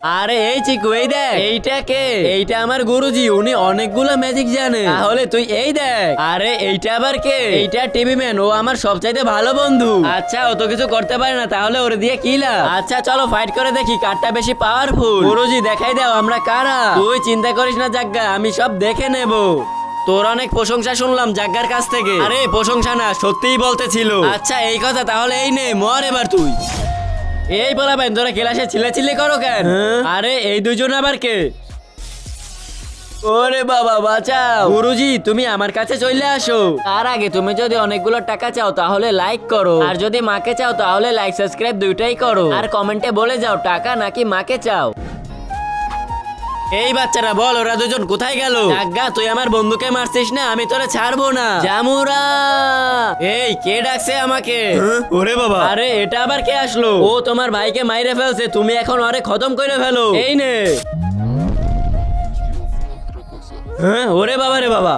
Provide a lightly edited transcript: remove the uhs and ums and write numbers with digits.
আরে এই চিকু, এই দেখ এইটা কে? এইটা আমার গুরুজি, উনি অনেকগুলো ম্যাজিক জানে। তাহলে তুই এই দেখ। আরে এইটা আবার কে? এইটা টিভি ম্যান, ও আমার সবচাইতে ভালো বন্ধু। আচ্ছা, ও তো কিছু করতে পারে না, তাহলে ওরে দিয়ে কি লাভ? আচ্ছা চলো ফাইট করে দেখি কারটা বেশি পাওয়ারফুল। গুরুজি দেখাই দাও আমরা কারা। তুই চিন্তা করিস না জাগ্গা, আমি সব দেখে নেব। তোর অনেক প্রশংসা শুনলাম জাগ্গার কাছ থেকে। আরে প্রশংসা না, সত্যিই বলতেছিল। আচ্ছা এই কথা, তাহলে এই নে মর এবার তুই। এই বলা ভাই, তোরা ক্লাসে চিল্লাচিল্লি করো কেন? আরে এই দুজন আবার কে? ওরে বাবা বাঁচাও। গুরুজি তুমি আমার কাছে চলে আসো। তার আগে তুমি যদি অনেকগুলো টাকা চাও তাহলে লাইক করো, আর যদি মাকে চাও তাহলে লাইক সাবস্ক্রাইব দুইটাই করো, আর কমেন্টে বলে যাও টাকা নাকি মাকে চাও। এই বাচ্চারা বল, ওরা দুজন কোথায় গেল? জাগ্গা তুই আমার বন্ধুকে মারছিস না, আমি তোরে ছাড়বো না। জামুরা, এই কে ডাকছে আমাকে? ওরে বাবা, আরে এটা আবার কে আসলো? ও তোমার ভাইকে মাইরে ফেলছে, তুমি এখন ওরে খতম করে ফেলো। এই নে। ওরে বাবা রে বাবা।